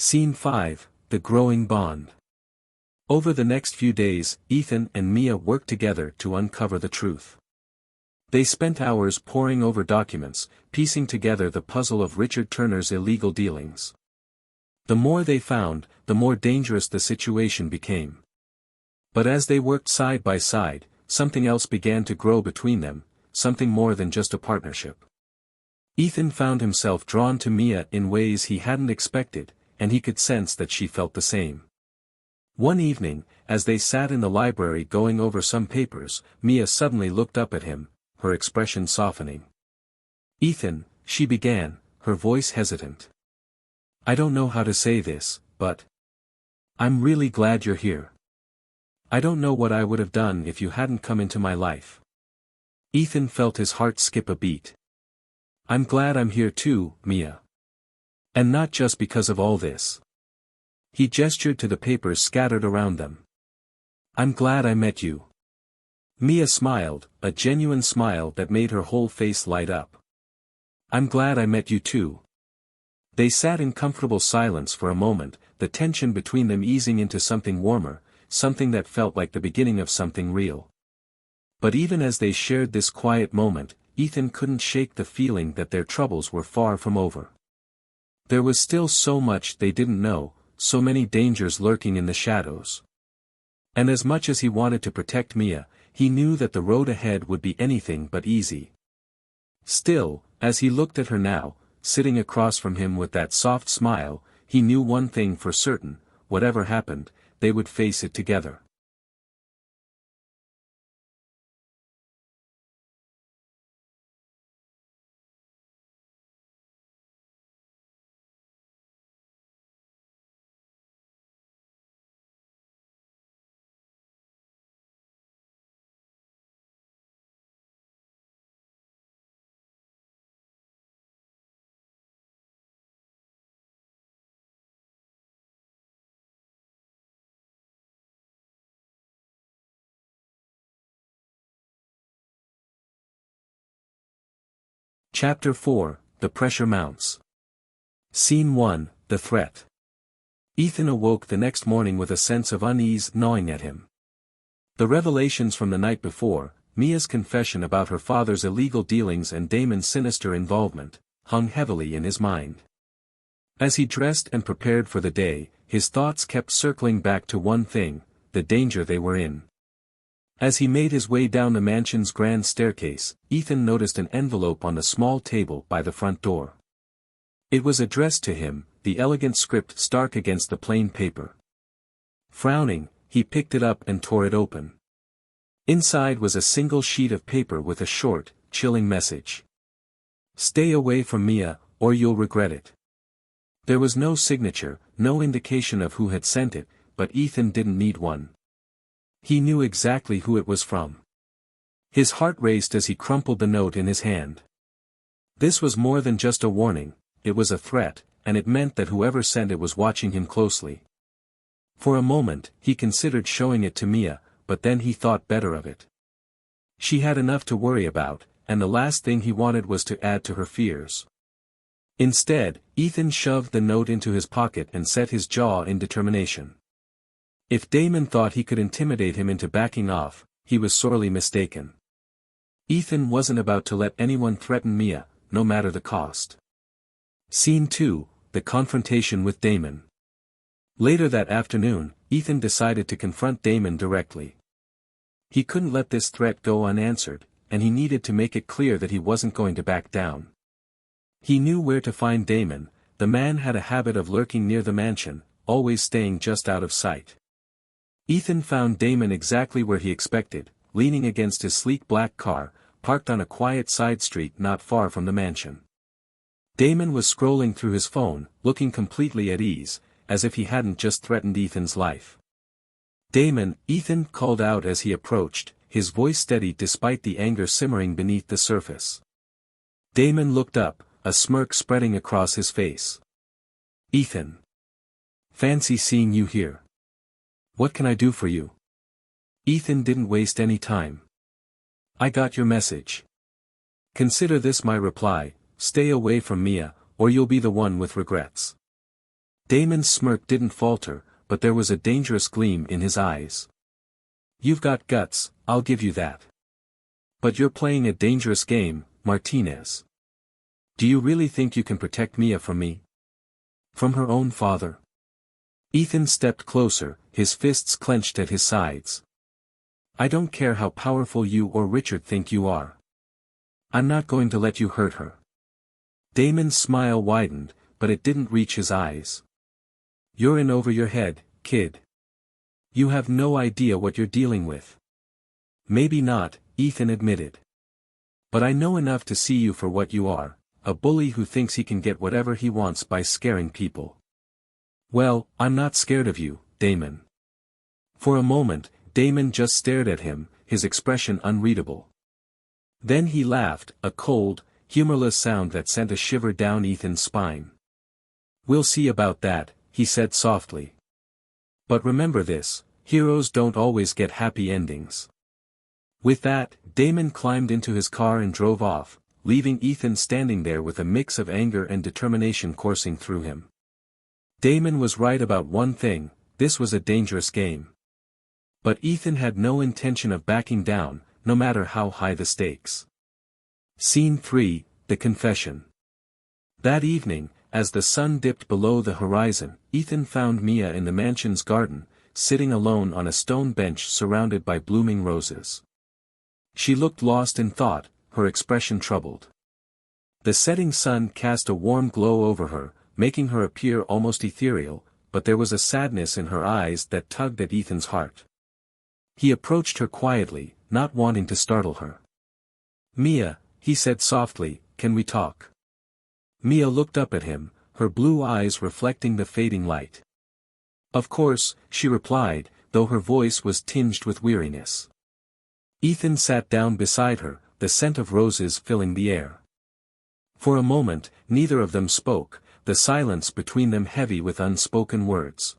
Scene 5, The Growing Bond. Over the next few days, Ethan and Mia worked together to uncover the truth. They spent hours poring over documents, piecing together the puzzle of Richard Turner's illegal dealings. The more they found, the more dangerous the situation became. But as they worked side by side, something else began to grow between them, something more than just a partnership. Ethan found himself drawn to Mia in ways he hadn't expected, and he could sense that she felt the same. One evening, as they sat in the library going over some papers, Mia suddenly looked up at him, her expression softening. "Ethan," she began, her voice hesitant. "I don't know how to say this, but I'm really glad you're here. I don't know what I would have done if you hadn't come into my life." Ethan felt his heart skip a beat. "I'm glad I'm here too, Mia. And not just because of all this." He gestured to the papers scattered around them. "I'm glad I met you." Mia smiled, a genuine smile that made her whole face light up. "I'm glad I met you too." They sat in comfortable silence for a moment, the tension between them easing into something warmer, something that felt like the beginning of something real. But even as they shared this quiet moment, Ethan couldn't shake the feeling that their troubles were far from over. There was still so much they didn't know, so many dangers lurking in the shadows. And as much as he wanted to protect Mia, he knew that the road ahead would be anything but easy. Still, as he looked at her now, sitting across from him with that soft smile, he knew one thing for certain: whatever happened, they would face it together. Chapter 4, The Pressure Mounts. Scene 1, The Threat. Ethan awoke the next morning with a sense of unease gnawing at him. The revelations from the night before, Mia's confession about her father's illegal dealings and Damon's sinister involvement, hung heavily in his mind. As he dressed and prepared for the day, his thoughts kept circling back to one thing: the danger they were in. As he made his way down the mansion's grand staircase, Ethan noticed an envelope on the small table by the front door. It was addressed to him, the elegant script stark against the plain paper. Frowning, he picked it up and tore it open. Inside was a single sheet of paper with a short, chilling message. "Stay away from Mia, or you'll regret it." There was no signature, no indication of who had sent it, but Ethan didn't need one. He knew exactly who it was from. His heart raced as he crumpled the note in his hand. This was more than just a warning, it was a threat, and it meant that whoever sent it was watching him closely. For a moment, he considered showing it to Mia, but then he thought better of it. She had enough to worry about, and the last thing he wanted was to add to her fears. Instead, Ethan shoved the note into his pocket and set his jaw in determination. If Damon thought he could intimidate him into backing off, he was sorely mistaken. Ethan wasn't about to let anyone threaten Mia, no matter the cost. Scene 2, The Confrontation with Damon. Later that afternoon, Ethan decided to confront Damon directly. He couldn't let this threat go unanswered, and he needed to make it clear that he wasn't going to back down. He knew where to find Damon. The man had a habit of lurking near the mansion, always staying just out of sight. Ethan found Damon exactly where he expected, leaning against his sleek black car, parked on a quiet side street not far from the mansion. Damon was scrolling through his phone, looking completely at ease, as if he hadn't just threatened Ethan's life. "Damon," Ethan called out as he approached, his voice steady despite the anger simmering beneath the surface. Damon looked up, a smirk spreading across his face. "Ethan. Fancy seeing you here. What can I do for you?" Ethan didn't waste any time. "I got your message. Consider this my reply: stay away from Mia, or you'll be the one with regrets." Damon's smirk didn't falter, but there was a dangerous gleam in his eyes. You've got guts, I'll give you that. But you're playing a dangerous game, Martinez. Do you really think you can protect Mia from me? From her own father? Ethan stepped closer, his fists clenched at his sides. I don't care how powerful you or Richard think you are. I'm not going to let you hurt her. Damon's smile widened, but it didn't reach his eyes. You're in over your head, kid. You have no idea what you're dealing with. Maybe not, Ethan admitted. But I know enough to see you for what you are, a bully who thinks he can get whatever he wants by scaring people. Well, I'm not scared of you, Damon. For a moment, Damon just stared at him, his expression unreadable. Then he laughed, a cold, humorless sound that sent a shiver down Ethan's spine. We'll see about that, he said softly. But remember this, heroes don't always get happy endings. With that, Damon climbed into his car and drove off, leaving Ethan standing there with a mix of anger and determination coursing through him. Damon was right about one thing, this was a dangerous game. But Ethan had no intention of backing down, no matter how high the stakes. Scene 3, The Confession. That evening, as the sun dipped below the horizon, Ethan found Mia in the mansion's garden, sitting alone on a stone bench surrounded by blooming roses. She looked lost in thought, her expression troubled. The setting sun cast a warm glow over her, making her appear almost ethereal, but there was a sadness in her eyes that tugged at Ethan's heart. He approached her quietly, not wanting to startle her. Mia, he said softly, can we talk? Mia looked up at him, her blue eyes reflecting the fading light. Of course, she replied, though her voice was tinged with weariness. Ethan sat down beside her, the scent of roses filling the air. For a moment, neither of them spoke, the silence between them heavy with unspoken words.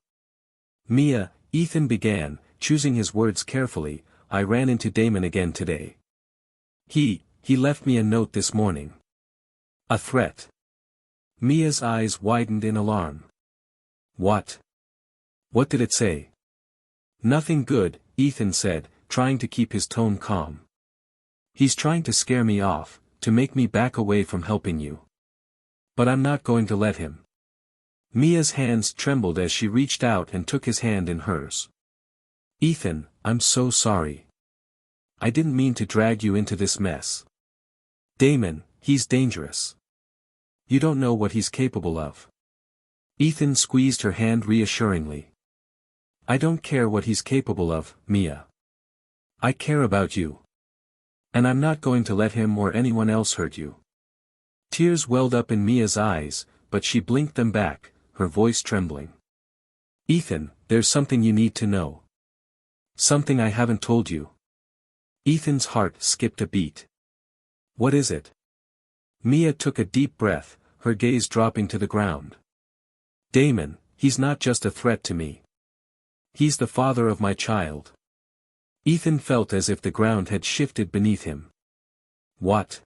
Mia, Ethan began, choosing his words carefully, I ran into Damon again today. He left me a note this morning. A threat. Mia's eyes widened in alarm. What? What did it say? Nothing good, Ethan said, trying to keep his tone calm. He's trying to scare me off, to make me back away from helping you. But I'm not going to let him. Mia's hands trembled as she reached out and took his hand in hers. Ethan, I'm so sorry. I didn't mean to drag you into this mess. Damon, he's dangerous. You don't know what he's capable of. Ethan squeezed her hand reassuringly. I don't care what he's capable of, Mia. I care about you. And I'm not going to let him or anyone else hurt you. Tears welled up in Mia's eyes, but she blinked them back, her voice trembling. Ethan, there's something you need to know. Something I haven't told you. Ethan's heart skipped a beat. What is it? Mia took a deep breath, her gaze dropping to the ground. Damon, he's not just a threat to me. He's the father of my child. Ethan felt as if the ground had shifted beneath him. What?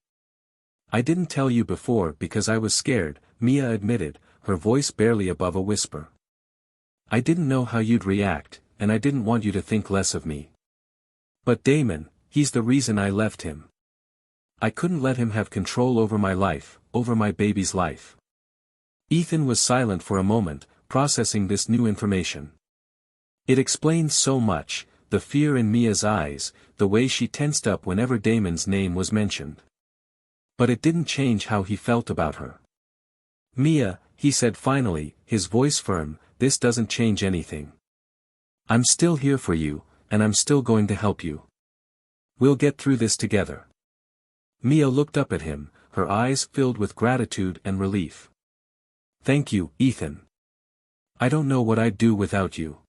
I didn't tell you before because I was scared, Mia admitted, her voice barely above a whisper. I didn't know how you'd react, and I didn't want you to think less of me. But Damon, he's the reason I left him. I couldn't let him have control over my life, over my baby's life. Ethan was silent for a moment, processing this new information. It explained so much, the fear in Mia's eyes, the way she tensed up whenever Damon's name was mentioned. But it didn't change how he felt about her. Mia, he said finally, his voice firm, this doesn't change anything. I'm still here for you, and I'm still going to help you. We'll get through this together. Mia looked up at him, her eyes filled with gratitude and relief. Thank you, Ethan. I don't know what I'd do without you.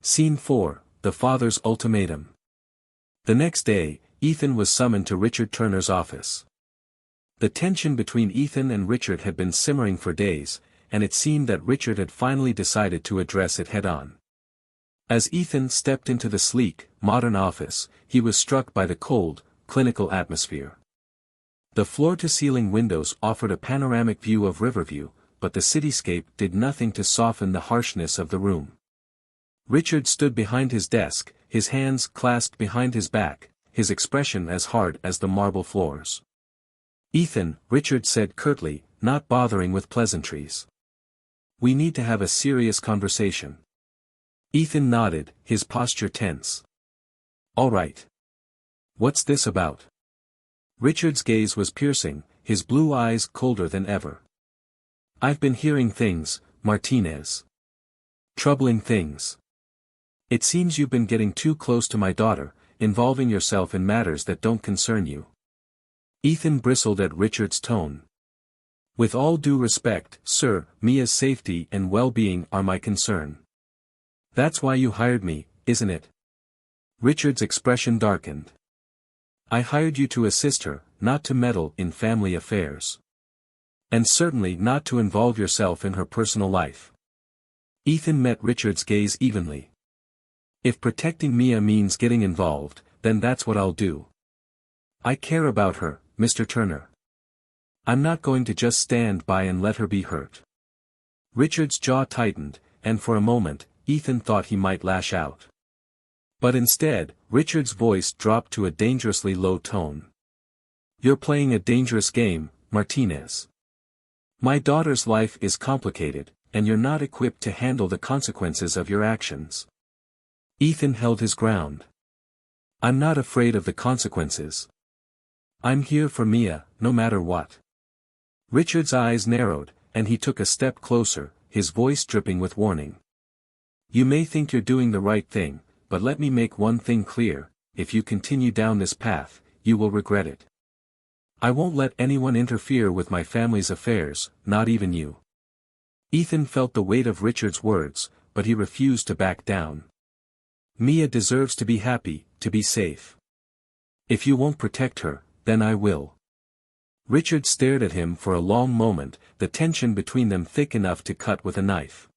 Scene 4, the father's ultimatum. The next day, Ethan was summoned to Richard Turner's office. The tension between Ethan and Richard had been simmering for days, and it seemed that Richard had finally decided to address it head-on. As Ethan stepped into the sleek, modern office, he was struck by the cold, clinical atmosphere. The floor-to-ceiling windows offered a panoramic view of Riverview, but the cityscape did nothing to soften the harshness of the room. Richard stood behind his desk, his hands clasped behind his back, his expression as hard as the marble floors. "Ethan," Richard said curtly, not bothering with pleasantries. "We need to have a serious conversation." Ethan nodded, his posture tense. "All right. What's this about?" Richard's gaze was piercing, his blue eyes colder than ever. "I've been hearing things, Martinez. Troubling things. It seems you've been getting too close to my daughter, involving yourself in matters that don't concern you." Ethan bristled at Richard's tone. "With all due respect, sir, Mia's safety and well-being are my concern. That's why you hired me, isn't it?" Richard's expression darkened. "I hired you to assist her, not to meddle in family affairs. And certainly not to involve yourself in her personal life." Ethan met Richard's gaze evenly. "If protecting Mia means getting involved, then that's what I'll do. I care about her, Mr. Turner. I'm not going to just stand by and let her be hurt." Richard's jaw tightened, and for a moment, Ethan thought he might lash out. But instead, Richard's voice dropped to a dangerously low tone. "You're playing a dangerous game, Martinez. My daughter's life is complicated, and you're not equipped to handle the consequences of your actions." Ethan held his ground. "I'm not afraid of the consequences. I'm here for Mia, no matter what." Richard's eyes narrowed, and he took a step closer, his voice dripping with warning. "You may think you're doing the right thing, but let me make one thing clear: if you continue down this path, you will regret it. I won't let anyone interfere with my family's affairs, not even you." Ethan felt the weight of Richard's words, but he refused to back down. "Mia deserves to be happy, to be safe. If you won't protect her, then I will." Richard stared at him for a long moment, the tension between them thick enough to cut with a knife.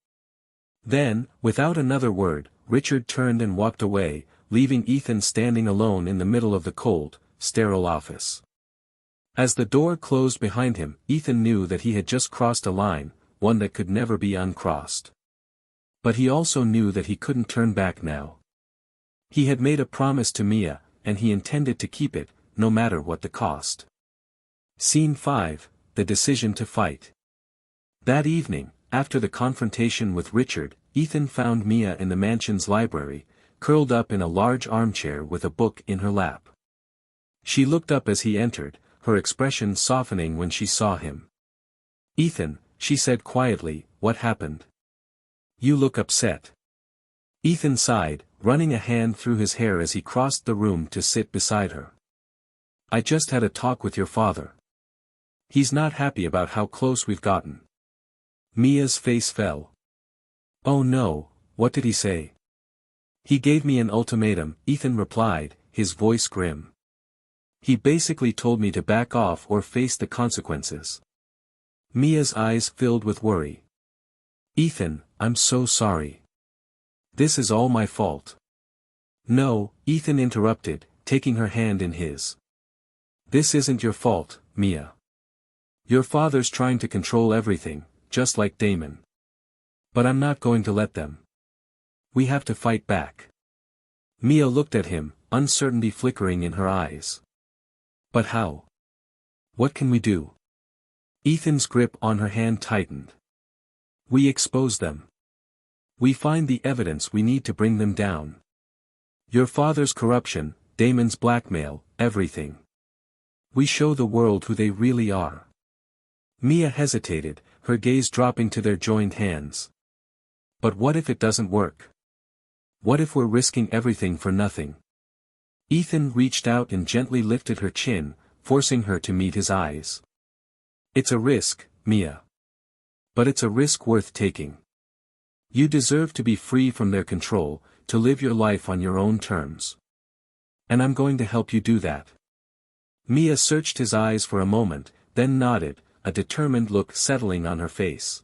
Then, without another word, Richard turned and walked away, leaving Ethan standing alone in the middle of the cold, sterile office. As the door closed behind him, Ethan knew that he had just crossed a line, one that could never be uncrossed. But he also knew that he couldn't turn back now. He had made a promise to Mia, and he intended to keep it, no matter what the cost. Scene 5, The Decision to Fight. That evening, after the confrontation with Richard, Ethan found Mia in the mansion's library, curled up in a large armchair with a book in her lap. She looked up as he entered, her expression softening when she saw him. "Ethan," she said quietly, "what happened? You look upset." Ethan sighed, running a hand through his hair as he crossed the room to sit beside her. "I just had a talk with your father. He's not happy about how close we've gotten." Mia's face fell. "Oh no, what did he say?" "He gave me an ultimatum," Ethan replied, his voice grim. "He basically told me to back off or face the consequences." Mia's eyes filled with worry. "Ethan, I'm so sorry. This is all my fault." "No," Ethan interrupted, taking her hand in his. "This isn't your fault, Mia. Your father's trying to control everything, just like Damon. But I'm not going to let them. We have to fight back." Mia looked at him, uncertainty flickering in her eyes. "But how? What can we do?" Ethan's grip on her hand tightened. "We expose them. We find the evidence we need to bring them down. Your father's corruption, Damon's blackmail, everything. We show the world who they really are." Mia hesitated, her gaze dropping to their joined hands. "But what if it doesn't work? What if we're risking everything for nothing?" Ethan reached out and gently lifted her chin, forcing her to meet his eyes. "It's a risk, Mia. But it's a risk worth taking. You deserve to be free from their control, to live your life on your own terms. And I'm going to help you do that. Mia searched his eyes for a moment, then nodded, a determined look settling on her face.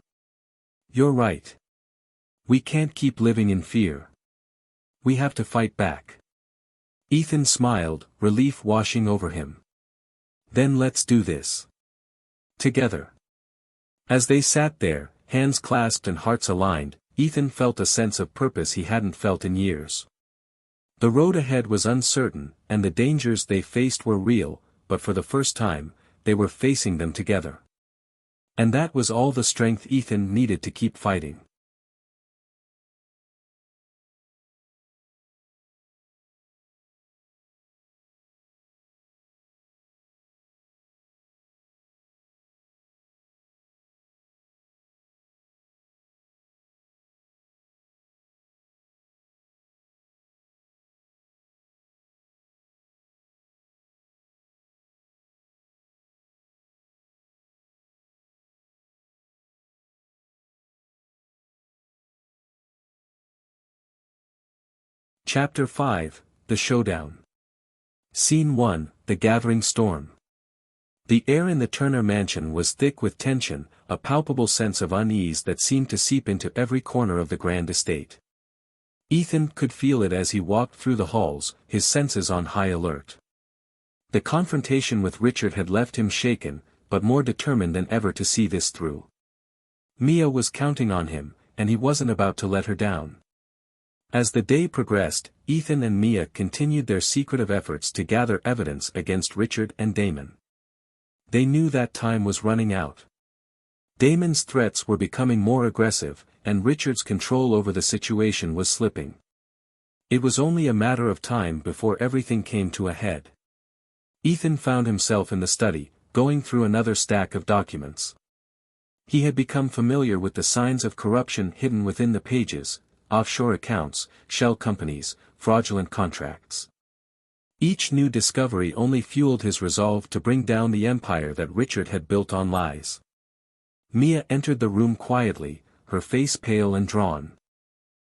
You're right. We can't keep living in fear. We have to fight back. Ethan smiled, relief washing over him. Then let's do this. Together. As they sat there, hands clasped and hearts aligned, Ethan felt a sense of purpose he hadn't felt in years. The road ahead was uncertain, and the dangers they faced were real, but for the first time, they were facing them together. And that was all the strength Ethan needed to keep fighting. Chapter 5, The Showdown. Scene 1, The Gathering Storm. The air in the Turner mansion was thick with tension, a palpable sense of unease that seemed to seep into every corner of the grand estate. Ethan could feel it as he walked through the halls, his senses on high alert. The confrontation with Richard had left him shaken, but more determined than ever to see this through. Mia was counting on him, and he wasn't about to let her down. As the day progressed, Ethan and Mia continued their secretive efforts to gather evidence against Richard and Damon. They knew that time was running out. Damon's threats were becoming more aggressive, and Richard's control over the situation was slipping. It was only a matter of time before everything came to a head. Ethan found himself in the study, going through another stack of documents. He had become familiar with the signs of corruption hidden within the pages: offshore accounts, shell companies, fraudulent contracts. Each new discovery only fueled his resolve to bring down the empire that Richard had built on lies. Mia entered the room quietly, her face pale and drawn.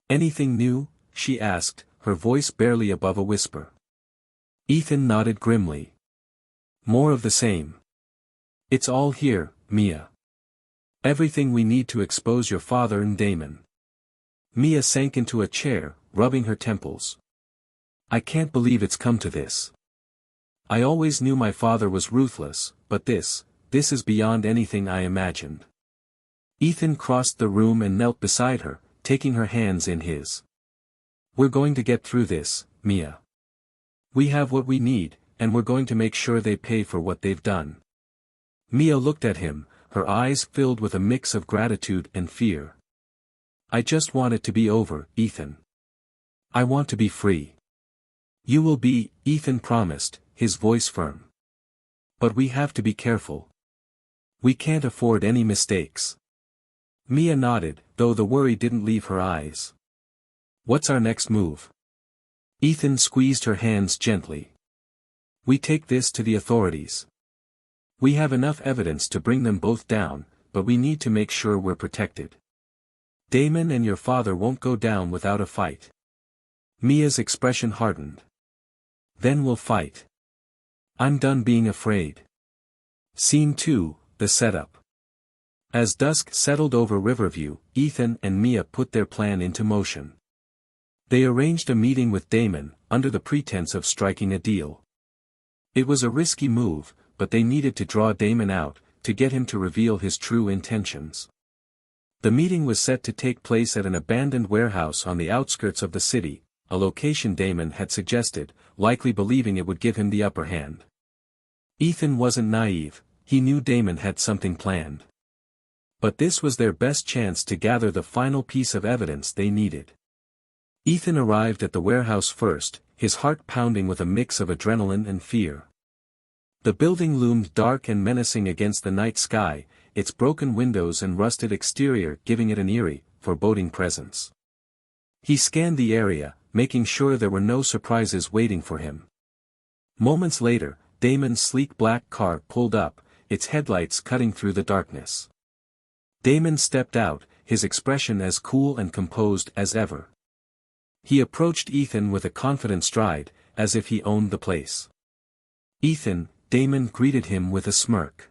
"Anything new?" she asked, her voice barely above a whisper. Ethan nodded grimly. "More of the same. It's all here, Mia. Everything we need to expose your father and Damon." Mia sank into a chair, rubbing her temples. "I can't believe it's come to this. I always knew my father was ruthless, but this is beyond anything I imagined." Ethan crossed the room and knelt beside her, taking her hands in his. "We're going to get through this, Mia. We have what we need, and we're going to make sure they pay for what they've done." Mia looked at him, her eyes filled with a mix of gratitude and fear. "I just want it to be over, Ethan. I want to be free." "You will be," Ethan promised, his voice firm. "But we have to be careful. We can't afford any mistakes." Mia nodded, though the worry didn't leave her eyes. "What's our next move?" Ethan squeezed her hands gently. "We take this to the authorities. We have enough evidence to bring them both down, but we need to make sure we're protected. Damon and your father won't go down without a fight." Mia's expression hardened. "Then we'll fight. I'm done being afraid." Scene 2, The Setup. As dusk settled over Riverview, Ethan and Mia put their plan into motion. They arranged a meeting with Damon, under the pretense of striking a deal. It was a risky move, but they needed to draw Damon out, to get him to reveal his true intentions. The meeting was set to take place at an abandoned warehouse on the outskirts of the city, a location Damon had suggested, likely believing it would give him the upper hand. Ethan wasn't naive, he knew Damon had something planned. But this was their best chance to gather the final piece of evidence they needed. Ethan arrived at the warehouse first, his heart pounding with a mix of adrenaline and fear. The building loomed dark and menacing against the night sky, its broken windows and rusted exterior giving it an eerie, foreboding presence. He scanned the area, making sure there were no surprises waiting for him. Moments later, Damon's sleek black car pulled up, its headlights cutting through the darkness. Damon stepped out, his expression as cool and composed as ever. He approached Ethan with a confident stride, as if he owned the place. "Ethan," Damon greeted him with a smirk.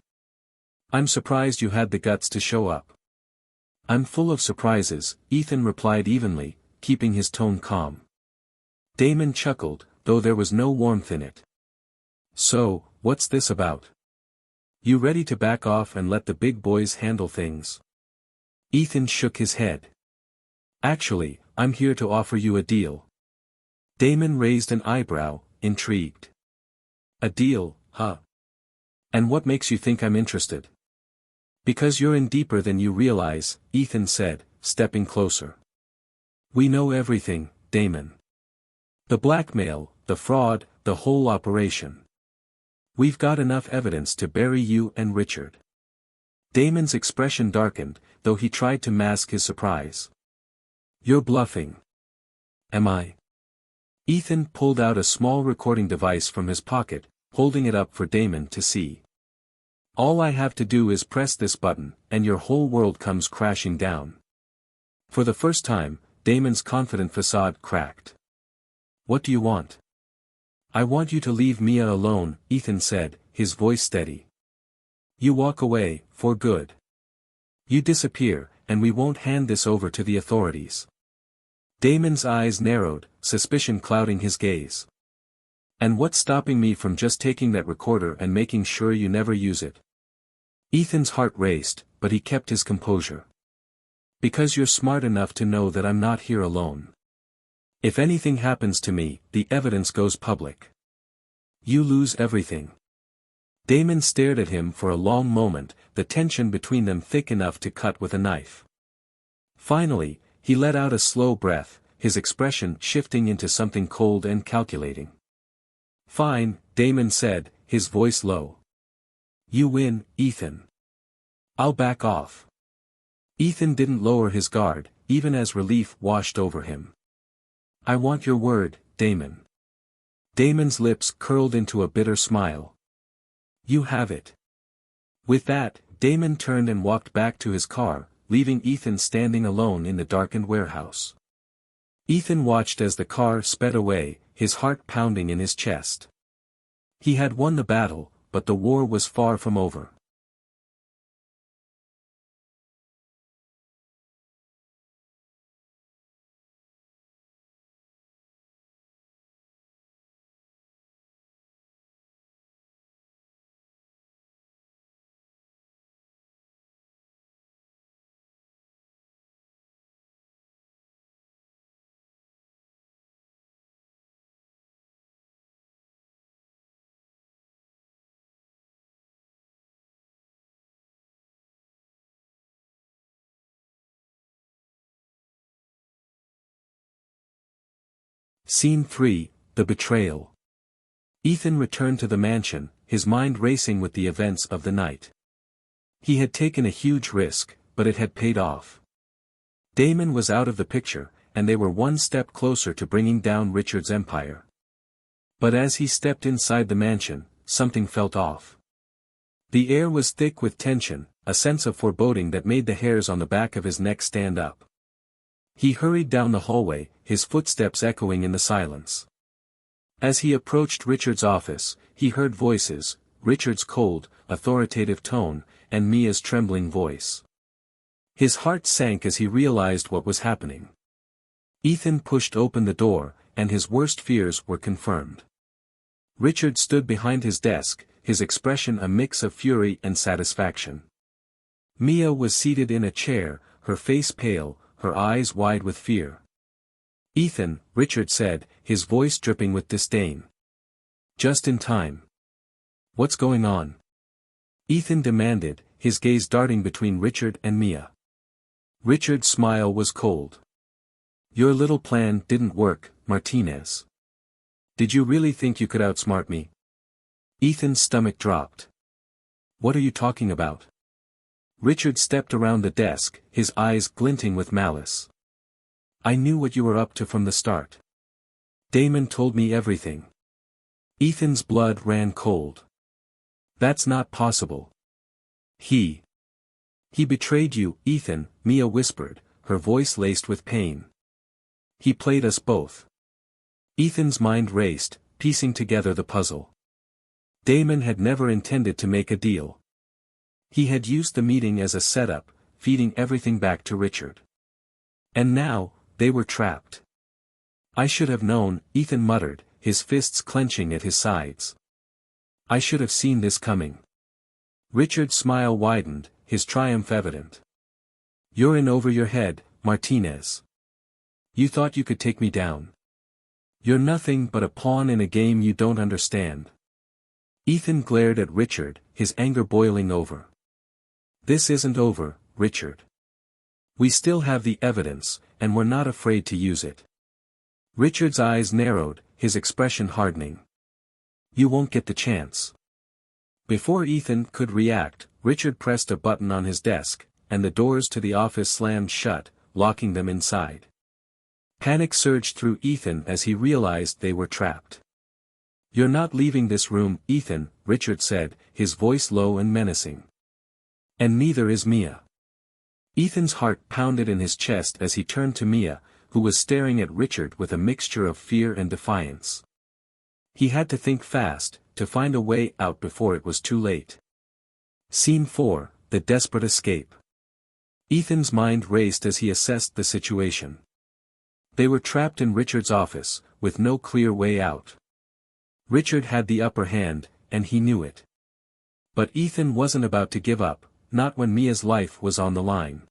"I'm surprised you had the guts to show up." "I'm full of surprises," Ethan replied evenly, keeping his tone calm. Damon chuckled, though there was no warmth in it. "So, what's this about? You ready to back off and let the big boys handle things?" Ethan shook his head. "Actually, I'm here to offer you a deal." Damon raised an eyebrow, intrigued. "A deal, huh? And what makes you think I'm interested?" "Because you're in deeper than you realize," Ethan said, stepping closer. "We know everything, Damon. The blackmail, the fraud, the whole operation. We've got enough evidence to bury you and Richard." Damon's expression darkened, though he tried to mask his surprise. "You're bluffing." "Am I?" Ethan pulled out a small recording device from his pocket, holding it up for Damon to see. "All I have to do is press this button, and your whole world comes crashing down." For the first time, Damon's confident facade cracked. "What do you want?" "I want you to leave Mia alone," Ethan said, his voice steady. "You walk away, for good. You disappear, and we won't hand this over to the authorities." Damon's eyes narrowed, suspicion clouding his gaze. "And what's stopping me from just taking that recorder and making sure you never use it?" Ethan's heart raced, but he kept his composure. "Because you're smart enough to know that I'm not here alone. If anything happens to me, the evidence goes public. You lose everything." Damon stared at him for a long moment, the tension between them thick enough to cut with a knife. Finally, he let out a slow breath, his expression shifting into something cold and calculating. "Fine," Damon said, his voice low. "You win, Ethan. I'll back off." Ethan didn't lower his guard, even as relief washed over him. "I want your word, Damon." Damon's lips curled into a bitter smile. "You have it." With that, Damon turned and walked back to his car, leaving Ethan standing alone in the darkened warehouse. Ethan watched as the car sped away, his heart pounding in his chest. He had won the battle, but the war was far from over. Scene 3, The Betrayal. Ethan returned to the mansion, his mind racing with the events of the night. He had taken a huge risk, but it had paid off. Damon was out of the picture, and they were one step closer to bringing down Richard's empire. But as he stepped inside the mansion, something felt off. The air was thick with tension, a sense of foreboding that made the hairs on the back of his neck stand up. He hurried down the hallway, his footsteps echoing in the silence. As he approached Richard's office, he heard voices, Richard's cold, authoritative tone, and Mia's trembling voice. His heart sank as he realized what was happening. Ethan pushed open the door, and his worst fears were confirmed. Richard stood behind his desk, his expression a mix of fury and satisfaction. Mia was seated in a chair, her face pale, her eyes wide with fear. "Ethan," Richard said, his voice dripping with disdain. "Just in time. What's going on?" Ethan demanded, his gaze darting between Richard and Mia. Richard's smile was cold. "Your little plan didn't work, Martinez. Did you really think you could outsmart me?" Ethan's stomach dropped. "What are you talking about?" Richard stepped around the desk, his eyes glinting with malice. "I knew what you were up to from the start. Damon told me everything." Ethan's blood ran cold. "That's not possible. He betrayed you, Ethan," Mia whispered, her voice laced with pain. He played us both. Ethan's mind raced, piecing together the puzzle. Damon had never intended to make a deal. He had used the meeting as a setup, feeding everything back to Richard. And now, they were trapped. I should have known, Ethan muttered, his fists clenching at his sides. I should have seen this coming. Richard's smile widened, his triumph evident. You're in over your head, Martinez. You thought you could take me down. You're nothing but a pawn in a game you don't understand. Ethan glared at Richard, his anger boiling over. This isn't over, Richard. We still have the evidence, and we're not afraid to use it. Richard's eyes narrowed, his expression hardening. You won't get the chance. Before Ethan could react, Richard pressed a button on his desk, and the doors to the office slammed shut, locking them inside. Panic surged through Ethan as he realized they were trapped. You're not leaving this room, Ethan, Richard said, his voice low and menacing. And neither is Mia. Ethan's heart pounded in his chest as he turned to Mia, who was staring at Richard with a mixture of fear and defiance. He had to think fast, to find a way out before it was too late. Scene 4, The Desperate Escape. Ethan's mind raced as he assessed the situation. They were trapped in Richard's office, with no clear way out. Richard had the upper hand, and he knew it. But Ethan wasn't about to give up, not when Mia's life was on the line.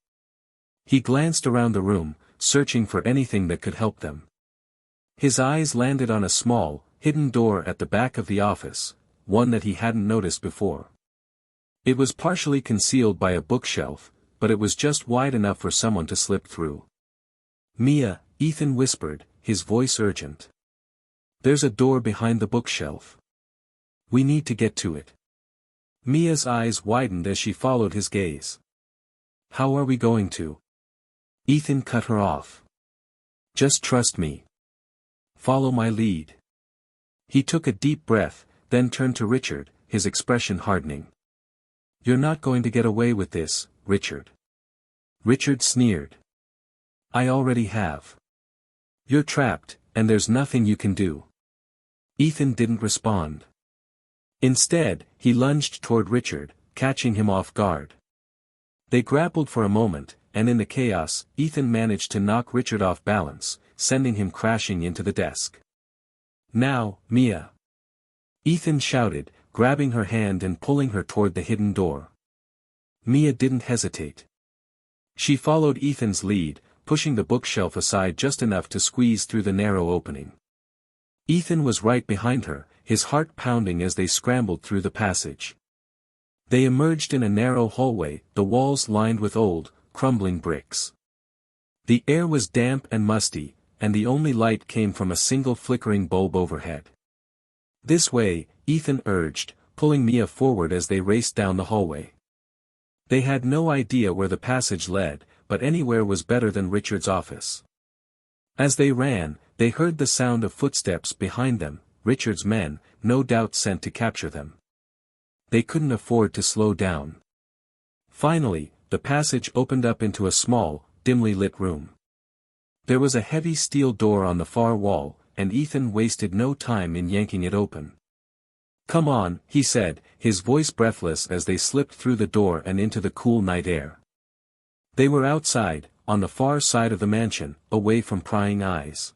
He glanced around the room, searching for anything that could help them. His eyes landed on a small, hidden door at the back of the office, one that he hadn't noticed before. It was partially concealed by a bookshelf, but it was just wide enough for someone to slip through. Mia, Ethan whispered, his voice urgent. There's a door behind the bookshelf. We need to get to it. Mia's eyes widened as she followed his gaze. How are we going to? Ethan cut her off. Just trust me. Follow my lead. He took a deep breath, then turned to Richard, his expression hardening. You're not going to get away with this, Richard. Richard sneered. I already have. You're trapped, and there's nothing you can do. Ethan didn't respond. Instead, he lunged toward Richard, catching him off guard. They grappled for a moment, and in the chaos, Ethan managed to knock Richard off balance, sending him crashing into the desk. Now, Mia. Ethan shouted, grabbing her hand and pulling her toward the hidden door. Mia didn't hesitate. She followed Ethan's lead, pushing the bookshelf aside just enough to squeeze through the narrow opening. Ethan was right behind her, his heart pounding as they scrambled through the passage. They emerged in a narrow hallway, the walls lined with old, crumbling bricks. The air was damp and musty, and the only light came from a single flickering bulb overhead. This way, Ethan urged, pulling Mia forward as they raced down the hallway. They had no idea where the passage led, but anywhere was better than Richard's office. As they ran, they heard the sound of footsteps behind them, Richard's men, no doubt sent to capture them. They couldn't afford to slow down. Finally, the passage opened up into a small, dimly lit room. There was a heavy steel door on the far wall, and Ethan wasted no time in yanking it open. Come on, he said, his voice breathless as they slipped through the door and into the cool night air. They were outside, on the far side of the mansion, away from prying eyes.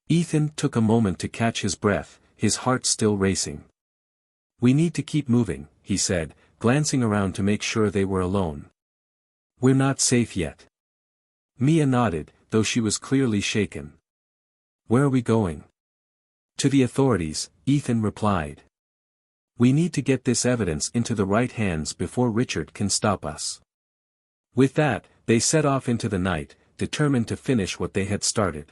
Ethan took a moment to catch his breath, his heart still racing. We need to keep moving, he said, glancing around to make sure they were alone. We're not safe yet. Mia nodded, though she was clearly shaken. Where are we going? To the authorities, Ethan replied. We need to get this evidence into the right hands before Richard can stop us. With that, they set off into the night, determined to finish what they had started.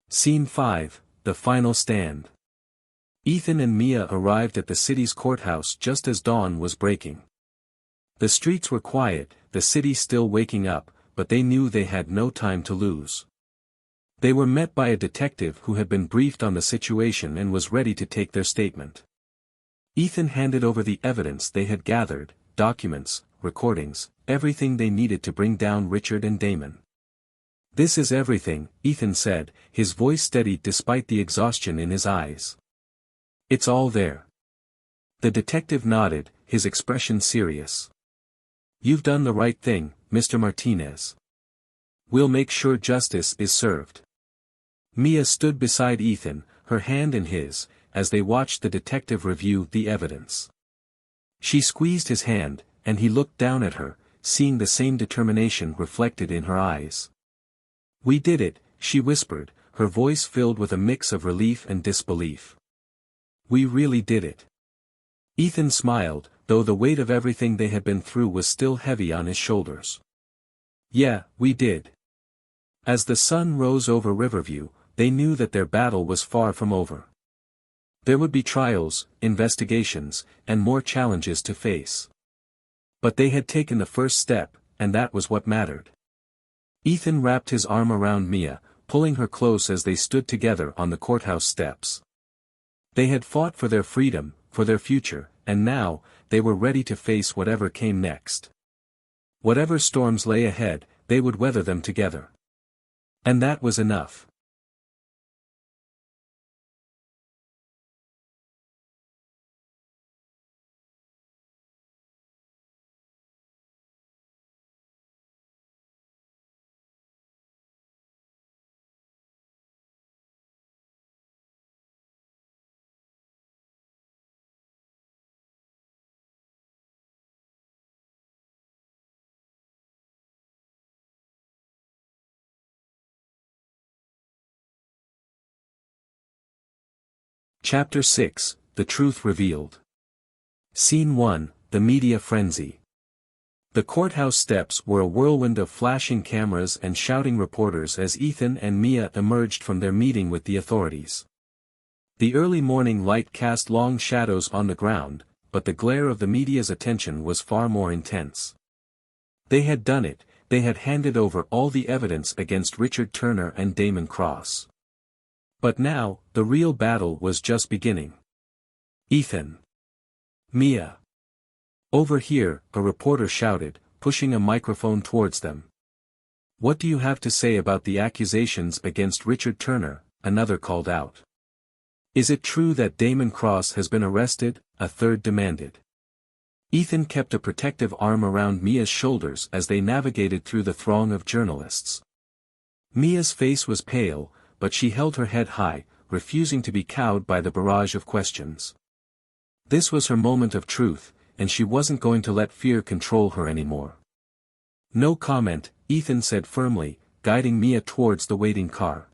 Scene 5, The Final Stand. Ethan and Mia arrived at the city's courthouse just as dawn was breaking. The streets were quiet, the city still waking up, but they knew they had no time to lose. They were met by a detective who had been briefed on the situation and was ready to take their statement. Ethan handed over the evidence they had gathered, documents, recordings, everything they needed to bring down Richard and Damon. "This is everything," Ethan said, his voice steady despite the exhaustion in his eyes. "It's all there." The detective nodded, his expression serious. "You've done the right thing, Mr. Martinez. We'll make sure justice is served." Mia stood beside Ethan, her hand in his, as they watched the detective review the evidence. She squeezed his hand, and he looked down at her, seeing the same determination reflected in her eyes. "We did it," she whispered, her voice filled with a mix of relief and disbelief. "We really did it." Ethan smiled, though the weight of everything they had been through was still heavy on his shoulders. "Yeah, we did." As the sun rose over Riverview, they knew that their battle was far from over. There would be trials, investigations, and more challenges to face. But they had taken the first step, and that was what mattered. Ethan wrapped his arm around Mia, pulling her close as they stood together on the courthouse steps. They had fought for their freedom, for their future, and now, they were ready to face whatever came next. Whatever storms lay ahead, they would weather them together. And that was enough. Chapter 6, The Truth Revealed. Scene 1, The Media Frenzy. The courthouse steps were a whirlwind of flashing cameras and shouting reporters as Ethan and Mia emerged from their meeting with the authorities. The early morning light cast long shadows on the ground, but the glare of the media's attention was far more intense. They had done it, they had handed over all the evidence against Richard Turner and Damon Cross. But now, the real battle was just beginning. "Ethan! Mia! Over here," a reporter shouted, pushing a microphone towards them. "What do you have to say about the accusations against Richard Turner?" another called out. "Is it true that Damon Cross has been arrested?" a third demanded. Ethan kept a protective arm around Mia's shoulders as they navigated through the throng of journalists. Mia's face was pale, but she held her head high, refusing to be cowed by the barrage of questions. This was her moment of truth, and she wasn't going to let fear control her anymore. "No comment," Ethan said firmly, guiding Mia towards the waiting car.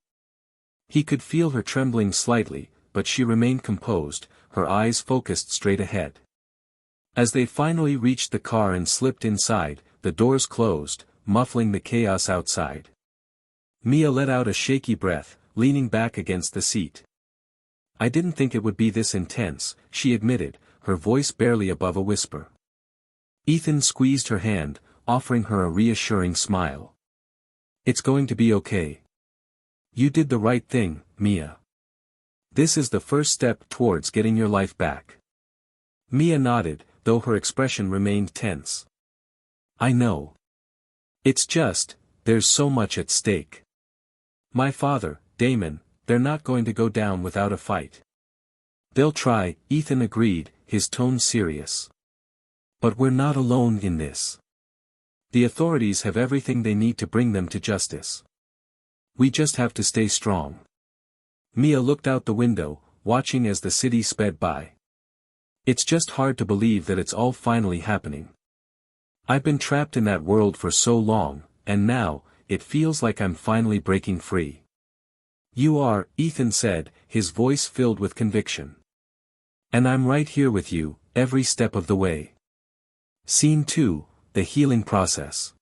He could feel her trembling slightly, but she remained composed, her eyes focused straight ahead. As they finally reached the car and slipped inside, the doors closed, muffling the chaos outside. Mia let out a shaky breath, leaning back against the seat. "I didn't think it would be this intense," she admitted, her voice barely above a whisper. Ethan squeezed her hand, offering her a reassuring smile. "It's going to be okay. You did the right thing, Mia. This is the first step towards getting your life back." Mia nodded, though her expression remained tense. "I know. It's just, there's so much at stake. My father, Damon, they're not going to go down without a fight." "They'll try," Ethan agreed, his tone serious. "But we're not alone in this. The authorities have everything they need to bring them to justice. We just have to stay strong." Mia looked out the window, watching as the city sped by. "It's just hard to believe that it's all finally happening. I've been trapped in that world for so long, and now, it feels like I'm finally breaking free." "You are," Ethan said, his voice filled with conviction. "And I'm right here with you, every step of the way." Scene 2, The Healing Process.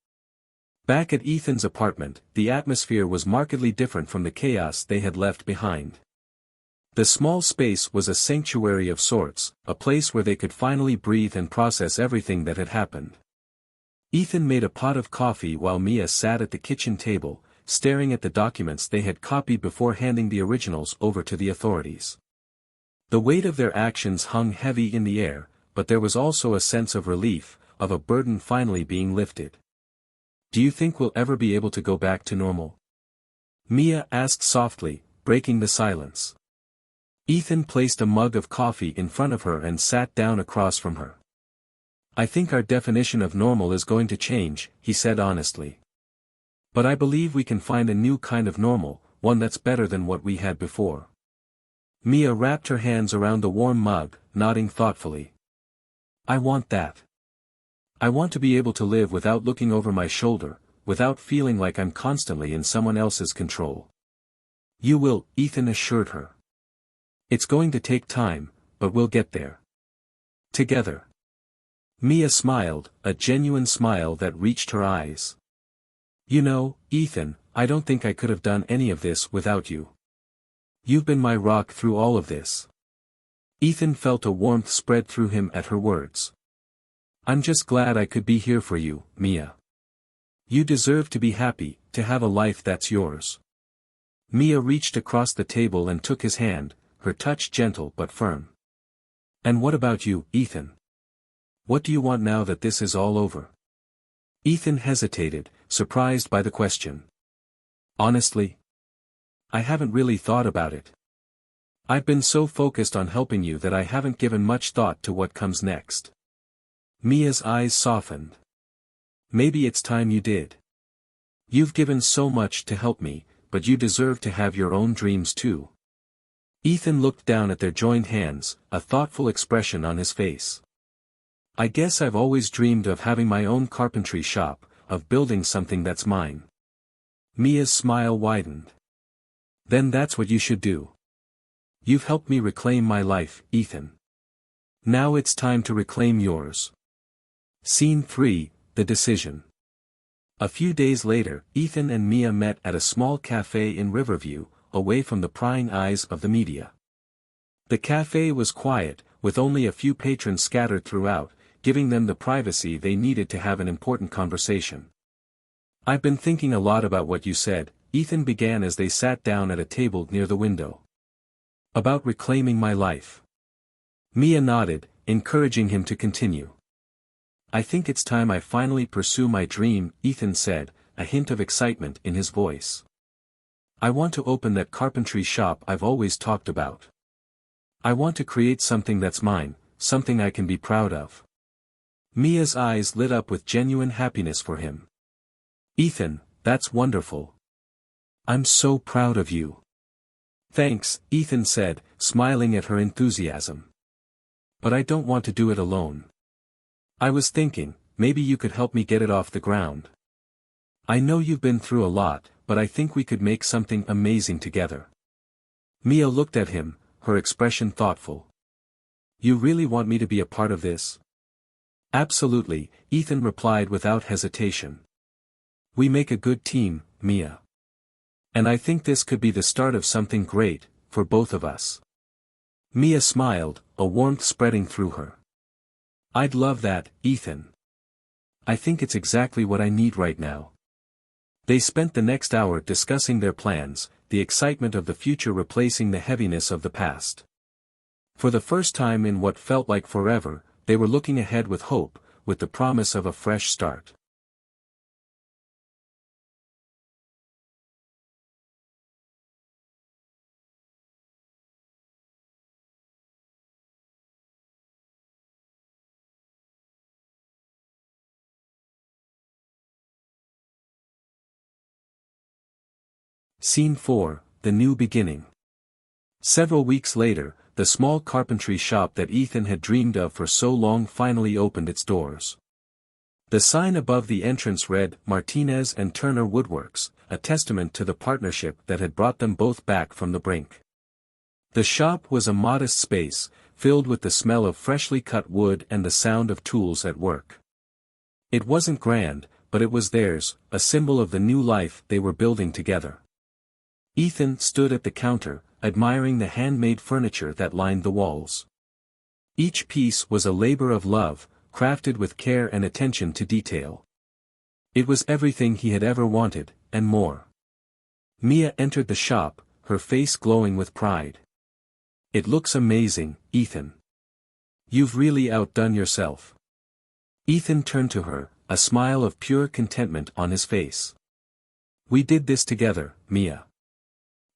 Back at Ethan's apartment, the atmosphere was markedly different from the chaos they had left behind. The small space was a sanctuary of sorts, a place where they could finally breathe and process everything that had happened. Ethan made a pot of coffee while Mia sat at the kitchen table, staring at the documents they had copied before handing the originals over to the authorities. The weight of their actions hung heavy in the air, but there was also a sense of relief, of a burden finally being lifted. "Do you think we'll ever be able to go back to normal?" Mia asked softly, breaking the silence. Ethan placed a mug of coffee in front of her and sat down across from her. I think our definition of normal is going to change, he said honestly. But I believe we can find a new kind of normal, one that's better than what we had before. Mia wrapped her hands around the warm mug, nodding thoughtfully. I want that. I want to be able to live without looking over my shoulder, without feeling like I'm constantly in someone else's control. You will, Ethan assured her. It's going to take time, but we'll get there. Together. Mia smiled, a genuine smile that reached her eyes. You know, Ethan, I don't think I could have done any of this without you. You've been my rock through all of this. Ethan felt a warmth spread through him at her words. I'm just glad I could be here for you, Mia. You deserve to be happy, to have a life that's yours. Mia reached across the table and took his hand, her touch gentle but firm. And what about you, Ethan? What do you want now that this is all over? Ethan hesitated, surprised by the question. Honestly, I haven't really thought about it. I've been so focused on helping you that I haven't given much thought to what comes next. Mia's eyes softened. Maybe it's time you did. You've given so much to help me, but you deserve to have your own dreams too. Ethan looked down at their joined hands, a thoughtful expression on his face. I guess I've always dreamed of having my own carpentry shop, of building something that's mine. Mia's smile widened. Then that's what you should do. You've helped me reclaim my life, Ethan. Now it's time to reclaim yours. Scene 3, The Decision. A few days later, Ethan and Mia met at a small cafe in Riverview, away from the prying eyes of the media. The cafe was quiet, with only a few patrons scattered throughout, giving them the privacy they needed to have an important conversation. I've been thinking a lot about what you said, Ethan began as they sat down at a table near the window. About reclaiming my life. Mia nodded, encouraging him to continue. I think it's time I finally pursue my dream, Ethan said, a hint of excitement in his voice. I want to open that carpentry shop I've always talked about. I want to create something that's mine, something I can be proud of. Mia's eyes lit up with genuine happiness for him. Ethan, that's wonderful. I'm so proud of you. Thanks, Ethan said, smiling at her enthusiasm. But I don't want to do it alone. I was thinking, maybe you could help me get it off the ground. I know you've been through a lot, but I think we could make something amazing together. Mia looked at him, her expression thoughtful. You really want me to be a part of this? Absolutely, Ethan replied without hesitation. We make a good team, Mia. And I think this could be the start of something great, for both of us. Mia smiled, a warmth spreading through her. I'd love that, Ethan. I think it's exactly what I need right now. They spent the next hour discussing their plans, the excitement of the future replacing the heaviness of the past. For the first time in what felt like forever, they were looking ahead with hope, with the promise of a fresh start. Scene 4, The New Beginning. Several weeks later, the small carpentry shop that Ethan had dreamed of for so long finally opened its doors. The sign above the entrance read, Martinez and Turner Woodworks, a testament to the partnership that had brought them both back from the brink. The shop was a modest space, filled with the smell of freshly cut wood and the sound of tools at work. It wasn't grand, but it was theirs, a symbol of the new life they were building together. Ethan stood at the counter, admiring the handmade furniture that lined the walls. Each piece was a labor of love, crafted with care and attention to detail. It was everything he had ever wanted, and more. Mia entered the shop, her face glowing with pride. It looks amazing, Ethan. You've really outdone yourself. Ethan turned to her, a smile of pure contentment on his face. We did this together, Mia.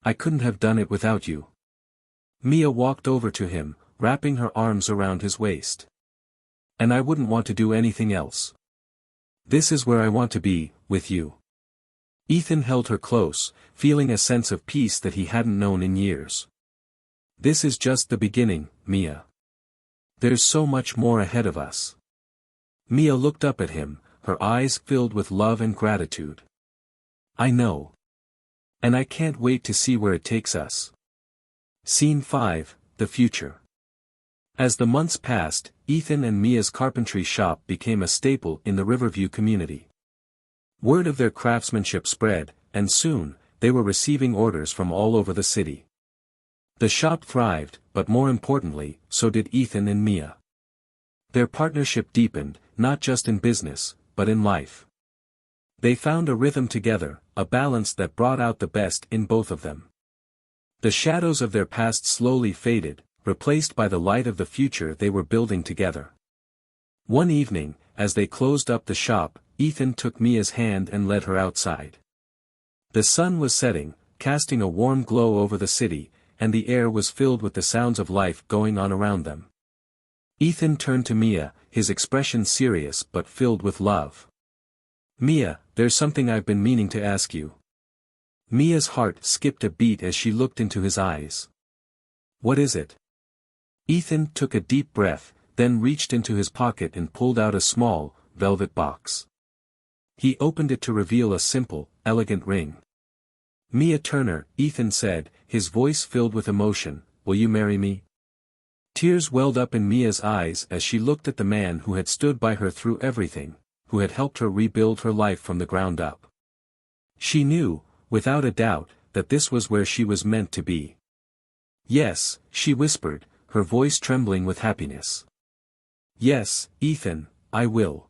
I couldn't have done it without you. Mia walked over to him, wrapping her arms around his waist. And I wouldn't want to do anything else. This is where I want to be, with you. Ethan held her close, feeling a sense of peace that he hadn't known in years. This is just the beginning, Mia. There's so much more ahead of us. Mia looked up at him, her eyes filled with love and gratitude. I know. And I can't wait to see where it takes us. Scene 5, The Future. As the months passed, Ethan and Mia's carpentry shop became a staple in the Riverview community. Word of their craftsmanship spread, and soon, they were receiving orders from all over the city. The shop thrived, but more importantly, so did Ethan and Mia. Their partnership deepened, not just in business, but in life. They found a rhythm together, a balance that brought out the best in both of them. The shadows of their past slowly faded, replaced by the light of the future they were building together. One evening, as they closed up the shop, Ethan took Mia's hand and led her outside. The sun was setting, casting a warm glow over the city, and the air was filled with the sounds of life going on around them. Ethan turned to Mia, his expression serious but filled with love. Mia, there's something I've been meaning to ask you. Mia's heart skipped a beat as she looked into his eyes. What is it? Ethan took a deep breath, then reached into his pocket and pulled out a small, velvet box. He opened it to reveal a simple, elegant ring. Mia Turner, Ethan said, his voice filled with emotion, will you marry me? Tears welled up in Mia's eyes as she looked at the man who had stood by her through everything, who had helped her rebuild her life from the ground up. She knew, without a doubt, that this was where she was meant to be. Yes, she whispered, her voice trembling with happiness. Yes, Ethan, I will.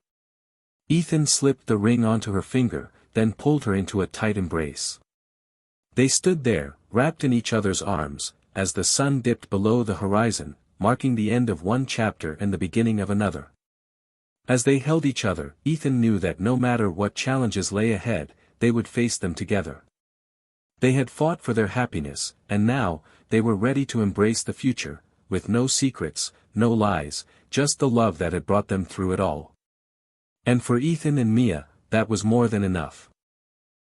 Ethan slipped the ring onto her finger, then pulled her into a tight embrace. They stood there, wrapped in each other's arms, as the sun dipped below the horizon, marking the end of one chapter and the beginning of another. As they held each other, Ethan knew that no matter what challenges lay ahead, they would face them together. They had fought for their happiness, and now, they were ready to embrace the future, with no secrets, no lies, just the love that had brought them through it all. And for Ethan and Mia, that was more than enough.